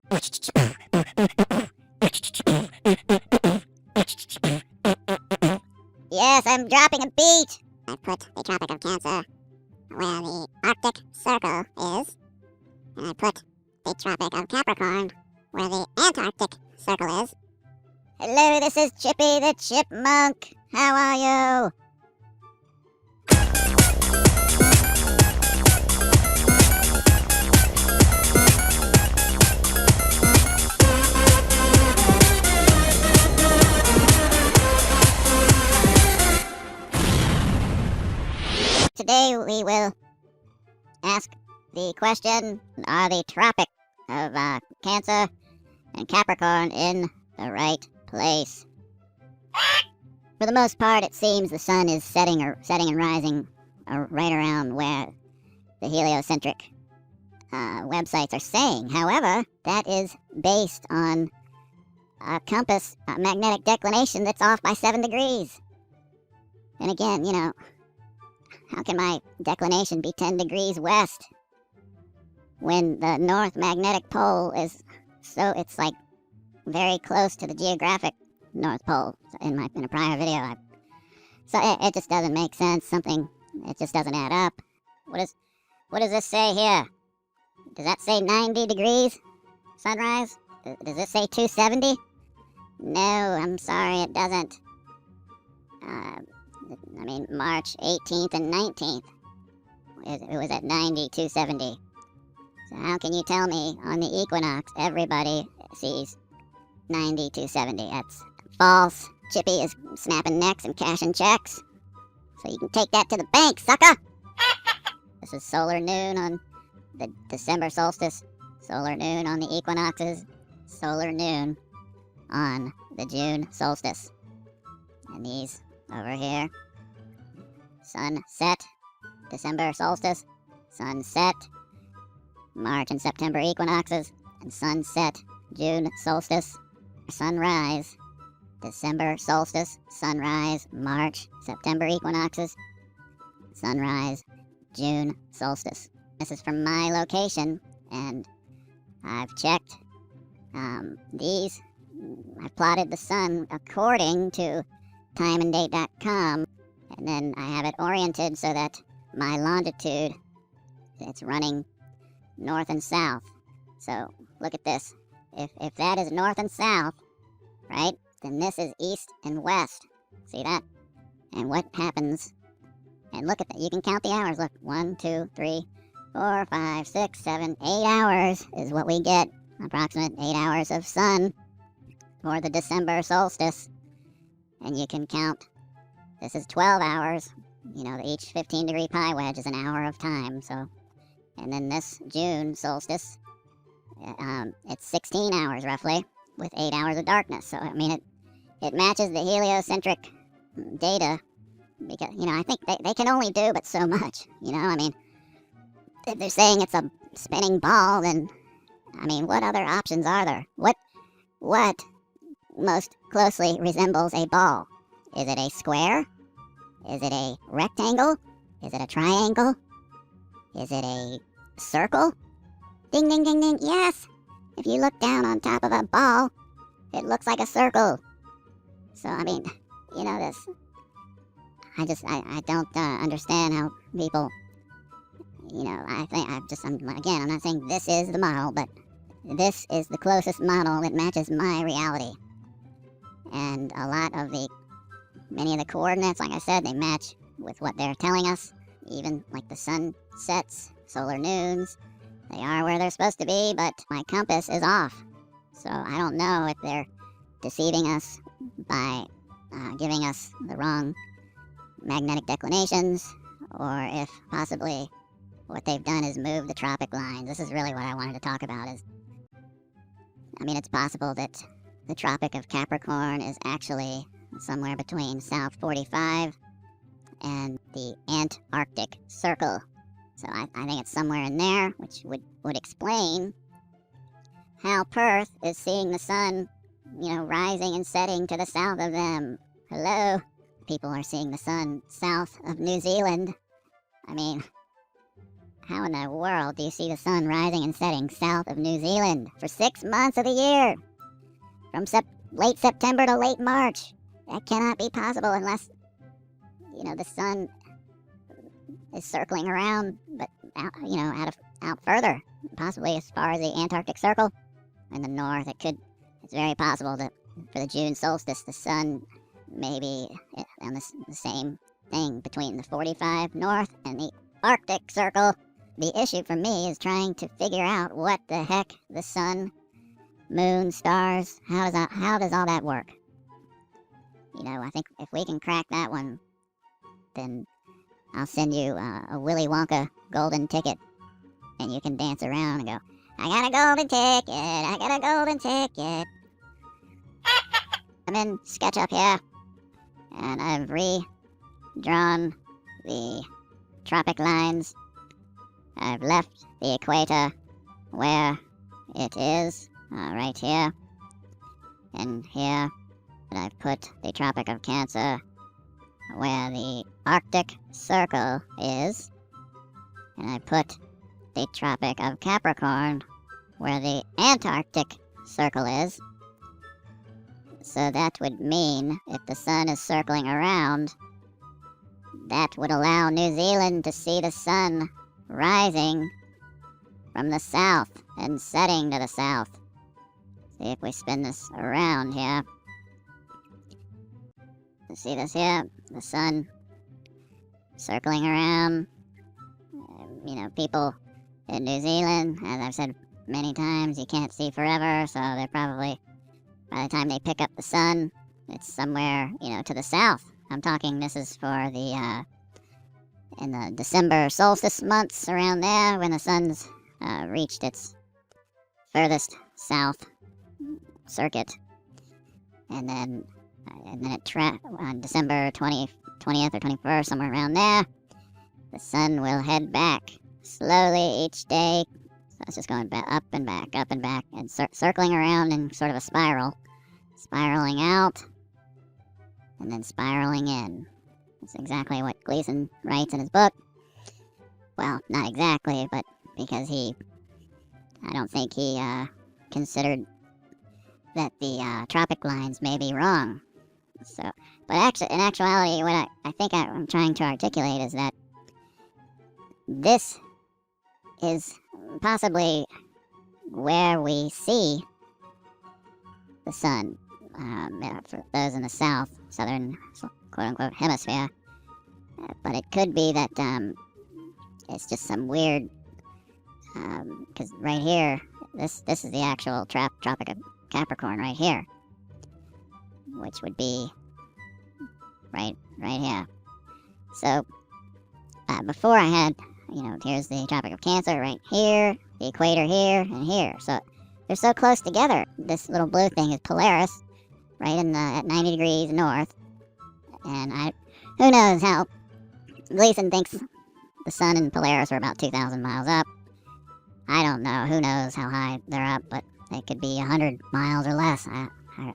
Yes, I'm dropping a beat. I put the Tropic of Cancer where the Arctic Circle is, and I put the Tropic of Capricorn where the Antarctic Circle is. Hello, this is Chippy the Chipmunk. How are you? Today we will ask the question, are the Tropic of Cancer and Capricorn in the right place? For the most part, it seems the sun is setting and rising right around where the heliocentric websites are saying. However, that is based on a compass magnetic declination that's off by 7 degrees. And again, you know, how can my declination be 10 degrees west when the North Magnetic Pole is it's like very close to the geographic North Pole? In a prior video, it just doesn't make sense. It just doesn't add up. What does this say here? Does that say 90 degrees sunrise? Does this say 270? No, I'm sorry, it doesn't. I mean, March 18th and 19th, it was at 90, 270. So how can you tell me on the equinox everybody sees 90, 270? That's false. Chippy is snapping necks and cashing checks. So you can take that to the bank, sucker! This is solar noon on the December solstice, solar noon on the equinoxes, solar noon on the June solstice. And these over here, sunset, December solstice, sunset, March and September equinoxes, and sunset, June solstice, sunrise, December solstice, sunrise, March, September equinoxes, sunrise, June solstice. This is from my location, and I've checked I've plotted the sun according to timeanddate.com, and then I have it oriented so that my longitude, it's running north and south. So look at this. If that is north and south, right, then this is east and west. See that? And what happens? And look at that. You can count the hours. Look, 1, 2, 3, 4, 5, 6, 7, 8 hours is what we get. Approximate 8 hours of sun for the December solstice. And you can count, this is 12 hours. You know, each 15-degree pi wedge is an hour of time. So, and then this June solstice, it's 16 hours roughly, with 8 hours of darkness. So, I mean, it matches the heliocentric data, because, you know, I think they can only do but so much, you know? I mean, if they're saying it's a spinning ball, then, I mean, what other options are there? What most closely resembles a ball? Is it a square? Is it a rectangle? Is it a triangle? Is it a circle? Ding, ding, ding, ding, yes! If you look down on top of a ball, it looks like a circle. So, I mean, you know, this, I don't understand how people, you know, I'm not saying this is the model, but this is the closest model that matches my reality. And many of the coordinates, like I said, they match with what they're telling us. Even like the sunsets, solar noons, they are where they're supposed to be, but my compass is off. So I don't know if they're deceiving us by giving us the wrong magnetic declinations, or if possibly what they've done is move the tropic lines. This is really what I wanted to talk about. It's possible that the Tropic of Capricorn is actually somewhere between South 45 and the Antarctic Circle. So I think it's somewhere in there, which would explain how Perth is seeing the sun, you know, rising and setting to the south of them. Hello? People are seeing the sun south of New Zealand. I mean, how in the world do you see the sun rising and setting south of New Zealand for 6 months of the year? From late September to late March. That cannot be possible unless, the sun is circling around, but out further, possibly as far as the Antarctic Circle. In the north, it's very possible that for the June solstice, the sun may be on the same thing between the 45 north and the Arctic Circle. The issue for me is trying to figure out what the heck the sun, moon, stars, how does all that work? I think if we can crack that one, then I'll send you a Willy Wonka golden ticket, and you can dance around and go, I got a golden ticket, I got a golden ticket. I'm in SketchUp here, and I've redrawn the tropic lines. I've left the equator where it is, right here, and here. And I've put the Tropic of Cancer where the Arctic Circle is, and I put the Tropic of Capricorn where the Antarctic Circle is. So that would mean if the sun is circling around, that would allow New Zealand to see the sun rising from the south and setting to the south. See if we spin this around here. See this here? The sun circling around. People in New Zealand, as I've said many times, you can't see forever, so they're probably, by the time they pick up the sun, it's somewhere, to the south. I'm talking, this is for the, in the December solstice months around there, when the sun's reached its furthest south circuit. And then on December 20th or 21st, somewhere around there, the sun will head back slowly each day. So it's just going up and back, and circling around in sort of a spiral. Spiraling out, and then spiraling in. That's exactly what Gleason writes in his book. Well, not exactly, but because I don't think he considered that the tropic lines may be wrong. So, but in actuality, what I think I'm trying to articulate is that this is possibly where we see the sun, for those in the southern quote-unquote hemisphere. But it could be that it's just some weird, because right here, this is the actual Tropic of Capricorn right here, which would be right here. So before I had, here's the Tropic of Cancer right here, the equator here, and here. So they're so close together. This little blue thing is Polaris, right at 90 degrees north. And who knows how Gleason thinks the sun and Polaris are about 2,000 miles up. I don't know. Who knows how high they're up, but they could be 100 miles or less. I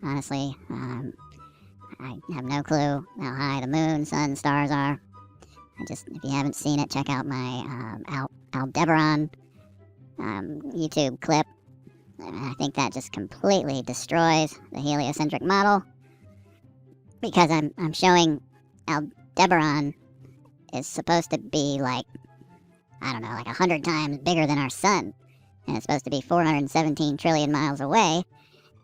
honestly, I have no clue how high the moon, sun, stars are. If you haven't seen it, check out my Aldebaran YouTube clip. I think that just completely destroys the heliocentric model, because I'm showing Aldebaran is supposed to be like 100 times bigger than our sun, and it's supposed to be 417 trillion miles away,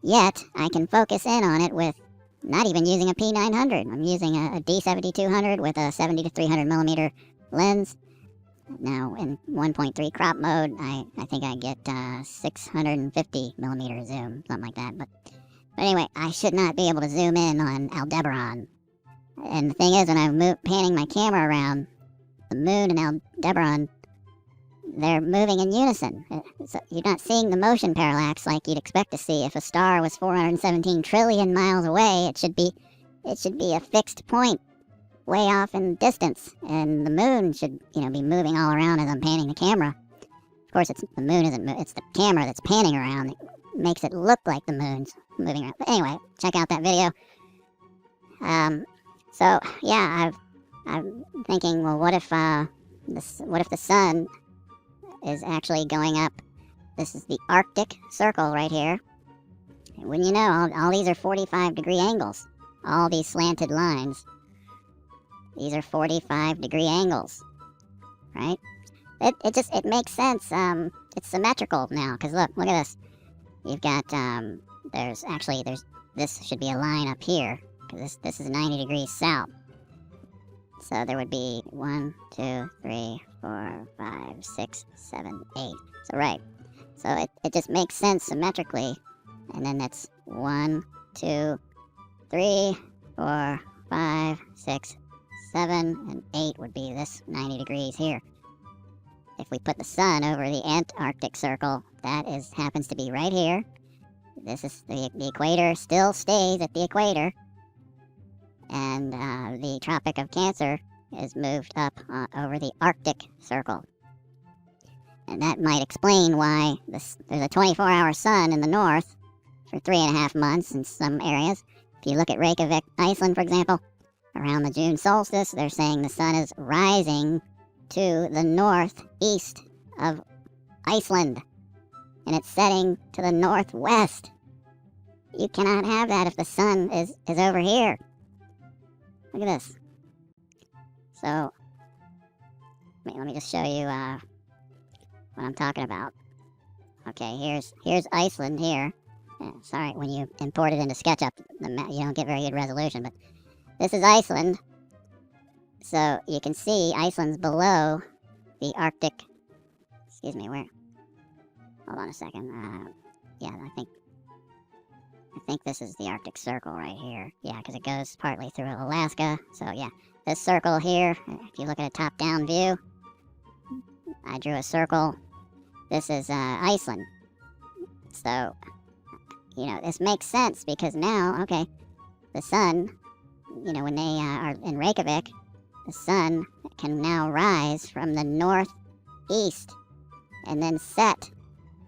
yet I can focus in on it with not even using a P900. I'm using a D7200 with a 70 to 300 millimeter lens. Now, in 1.3 crop mode, I think I get 650 millimeter zoom, something like that. But anyway, I should not be able to zoom in on Aldebaran. And the thing is, when I'm panning my camera around, the moon and Aldebaran, they're moving in unison. So you're not seeing the motion parallax like you'd expect to see. If a star was 417 trillion miles away, it should be a fixed point way off in distance, and the moon should, be moving all around as I'm panning the camera. Of course, the moon isn't it's the camera that's panning around. It makes it look like the moon's moving around. But anyway, check out that video. So yeah, I'm thinking, well, what if the sun is actually going up. This is the Arctic Circle right here. And wouldn't you know, all these are 45-degree angles. All these slanted lines. These are 45-degree angles, right? It makes sense. It's symmetrical now, because look at this. You've got, this should be a line up here, because this is 90 degrees south. So there would be 1, 2, 3, 4, 5, 6, 7, 8. So right. So it just makes sense symmetrically. And then that's 1, 2, 3, 4, 5, 6, 7, and 8 would be this 90 degrees here. If we put the sun over the Antarctic Circle, that happens to be right here. This is the equator still stays at the equator. And the Tropic of Cancer is moved up over the Arctic Circle. And that might explain why there's a 24-hour sun in the north for 3.5 months in some areas. If you look at Reykjavik, Iceland, for example, around the June solstice, they're saying the sun is rising to the northeast of Iceland, and it's setting to the northwest. You cannot have that if the sun is over here. Look at this. So, let me just show you what I'm talking about. Okay, here's Iceland here. Sorry, when you import it into SketchUp, you don't get very good resolution, but this is Iceland. So you can see Iceland's below the Arctic. Excuse me, where? Hold on a second. Yeah, I think this is the Arctic Circle right here. Yeah, because it goes partly through Alaska. So yeah, this circle here, if you look at a top-down view, I drew a circle. This is Iceland. So, you know, this makes sense because now, okay, the sun, you know, when they are in Reykjavik, the sun can now rise from the northeast and then set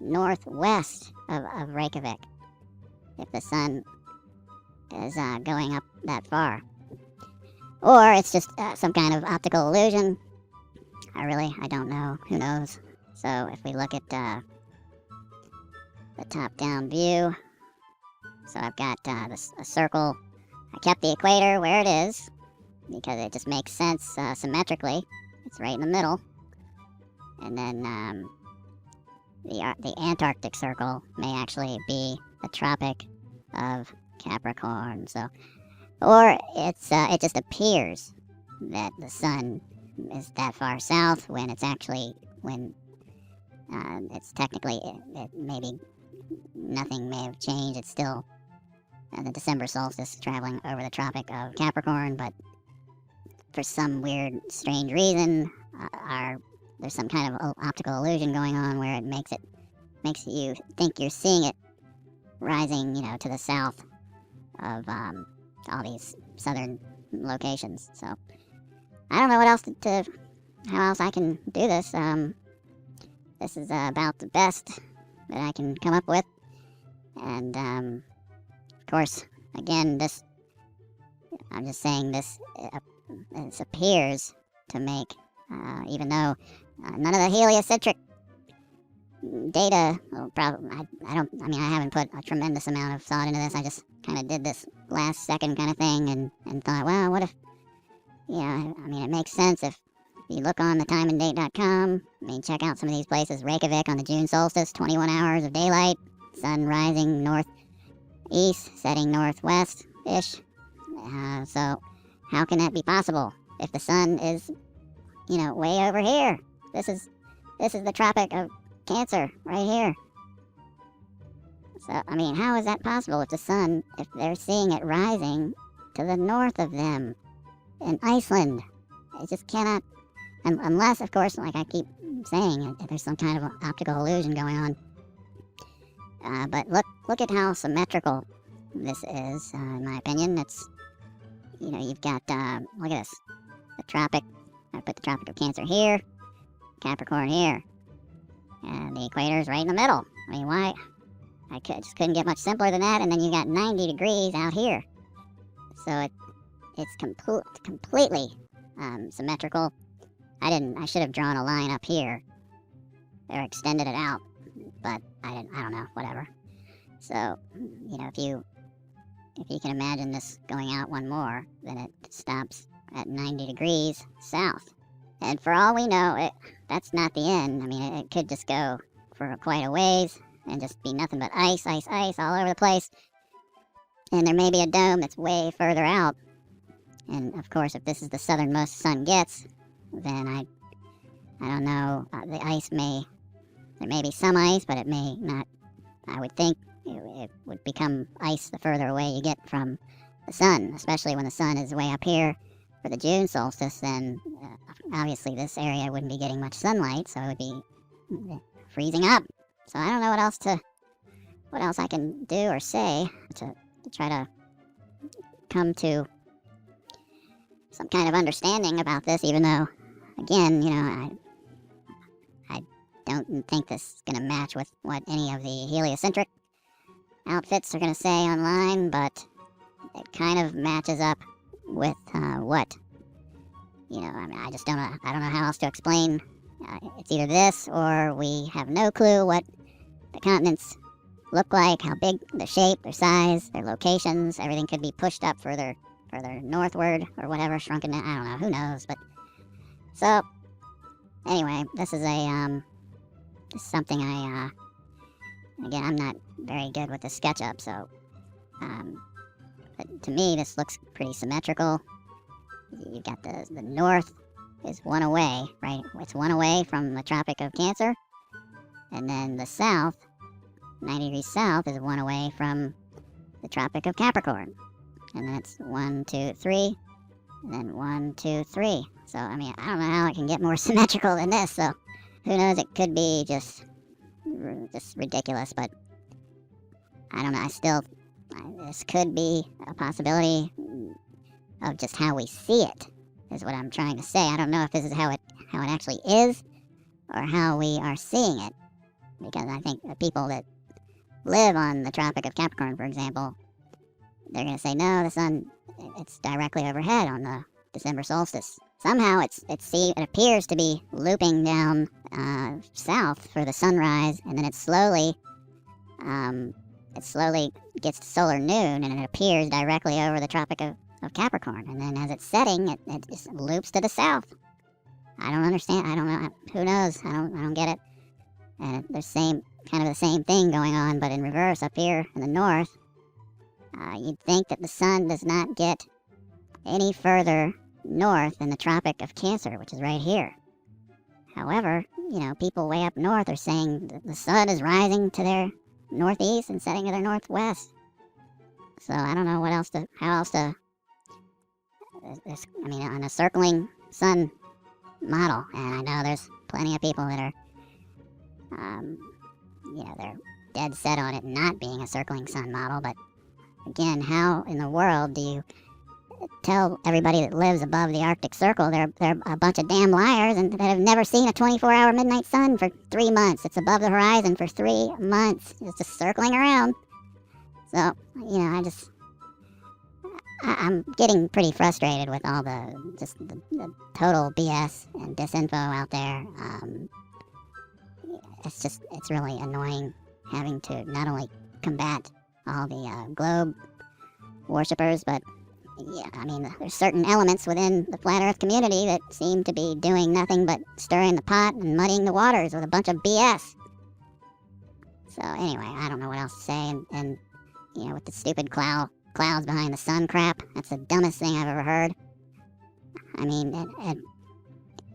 northwest of Reykjavik if the sun is going up that far. Or it's just some kind of optical illusion. I don't know. Who knows? So if we look at the top-down view, so I've got a circle. I kept the equator where it is because it just makes sense symmetrically. It's right in the middle. And then the Antarctic Circle may actually be the Tropic of Capricorn. So, or it just appears that the sun is that far south when it's actually it's technically it maybe nothing may have changed. It's still the December solstice traveling over the Tropic of Capricorn, but for some weird, strange reason, there's some kind of optical illusion going on where it makes you think you're seeing it rising, you know, to the south of all these southern locations. So I don't know what else how else I can do this. This is about the best that I can come up with, and of course, again, I'm just saying this appears to make, even though none of the heliocentric data, well, probably, I haven't put a tremendous amount of thought into this. I just kind of did this last second kind of thing and thought, well, what if, yeah, I mean, it makes sense if you look on the timeanddate.com, I mean, check out some of these places. Reykjavik on the June solstice, 21 hours of daylight, sun rising northeast, setting northwest-ish. So how can that be possible if the sun is, you know, way over here? This is the Tropic of Cancer right here. So, I mean, how is that possible if if they're seeing it rising to the north of them in Iceland? It just cannot, unless, of course, like I keep saying, there's some kind of optical illusion going on. But look at how symmetrical this is, in my opinion. It's, you know, you've got, look at this, the Tropic, I put the Tropic of Cancer here, Capricorn here, and the equator's right in the middle. I mean, why? Just couldn't get much simpler than that, and then you got 90 degrees out here. So it's completely symmetrical. I should have drawn a line up here or extended it out, but I don't know, whatever. So, if you can imagine this going out one more, then it stops at 90 degrees south. And for all we know, that's not the end. I mean, it could just go for quite a ways and just be nothing but ice, ice, ice all over the place. And there may be a dome that's way further out. And of course, if this is the southernmost the sun gets, then I don't know, there may be some ice, but it may not. I would think it would become ice the further away you get from the sun, especially when the sun is way up here for the June solstice. Then obviously this area wouldn't be getting much sunlight, so it would be freezing up. So I don't know what else I can do or say to try to come some kind of understanding about this, even though, again, I don't think this is going to match with what any of the heliocentric outfits are going to say online, but it kind of matches up with what, I mean, I don't know how else to explain. It's either this, or we have no clue what the continents look like, how big, their shape, their size, their locations. Everything could be pushed up further northward or whatever, shrunken down. I don't know, who knows. But so anyway, this is something again, I'm not very good with the SketchUp, so but to me this looks pretty symmetrical. You've got the north is one away, right? It's one away from the Tropic of Cancer, and then the south, 90 degrees south, is one away from the Tropic of Capricorn. And then it's 1, 2, 3, and then 1, 2, 3. So, I mean, I don't know how it can get more symmetrical than this, so who knows, it could be just ridiculous, but I don't know, this could be a possibility of just how we see it, is what I'm trying to say. I don't know if this is how it actually is, or how we are seeing it, because I think the people that live on the Tropic of Capricorn, for example, they're going to say, no, the sun, it's directly overhead on the December solstice. Somehow it appears to be looping down south for the sunrise, and then it slowly gets to solar noon, and it appears directly over the Tropic of Capricorn. And then as it's setting, it just loops to the south. I don't understand. I don't know. Who knows? I don't get it. And there's kind of the same thing going on, but in reverse up here in the north. You'd think that the sun does not get any further north than the Tropic of Cancer, which is right here. However, people way up north are saying that the sun is rising to their northeast and setting to their northwest. So I don't know how else to, on a circling sun model, and I know there's plenty of people that are, they're dead set on it not being a circling sun model, but again, how in the world do you tell everybody that lives above the Arctic Circle they're a bunch of damn liars and that have never seen a 24-hour midnight sun for 3 months? It's above the horizon for 3 months. It's just circling around. So, I'm getting pretty frustrated with all the total BS and disinfo out there. It's really annoying having to not only combat all the globe worshippers, but there's certain elements within the flat earth community that seem to be doing nothing but stirring the pot and muddying the waters with a bunch of BS. So anyway, I don't know what else to say, and with the stupid clouds behind the sun crap, that's the dumbest thing I've ever heard. I mean,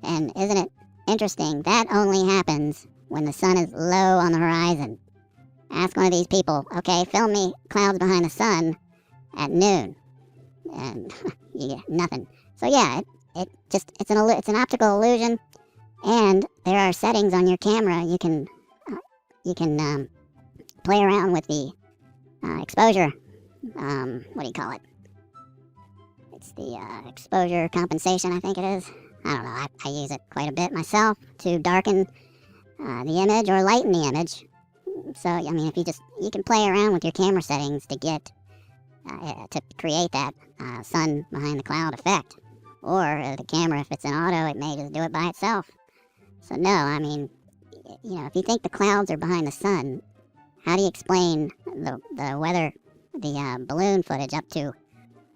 and isn't it interesting, that only happens when the sun is low on the horizon. Ask one of these people, okay, film me clouds behind the sun at noon, and you get nothing. So yeah, it's an optical illusion, and there are settings on your camera. You can play around with the exposure. What do you call it? It's the exposure compensation, I think it is. I don't know. I use it quite a bit myself to darken the image or lighten the image. So, I mean, if you can play around with your camera settings to get, to create that sun behind the cloud effect. Or the camera, if it's in auto, it may just do it by itself. So no, I mean, if you think the clouds are behind the sun, how do you explain the weather, the balloon footage up to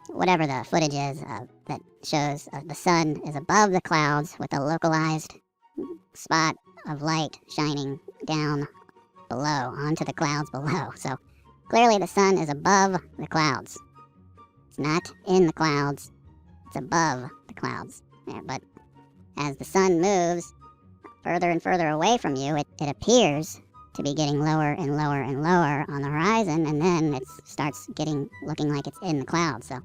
whatever the footage is that shows the sun is above the clouds with a localized spot of light shining down below, onto the clouds below. So clearly the sun is above the clouds. It's not in the clouds, it's above the clouds. Yeah, but as the sun moves further and further away from you, it appears to be getting lower and lower and lower on the horizon, and then it starts looking like it's in the clouds. So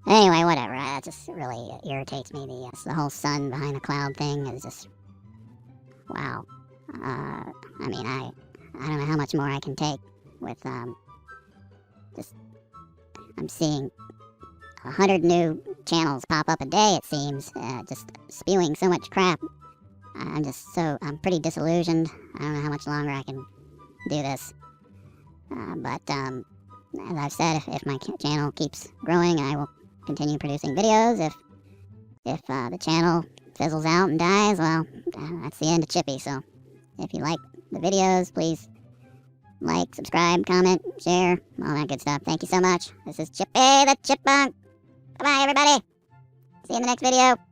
anyway, whatever. That just really irritates me. The whole sun behind the cloud thing is just, wow. I mean, I don't know how much more I can take with just, I'm seeing 100 new channels pop up a day, it seems, just spewing so much crap. I'm pretty disillusioned. I don't know how much longer I can do this. But as I've said, if my channel keeps growing, I will continue producing videos. If the channel fizzles out and dies, well, that's the end of Chippy. So if you like the videos, please like, subscribe, comment, share, all that good stuff. Thank you so much. This is Chippy the Chipmunk. Bye-bye, everybody. See you in the next video.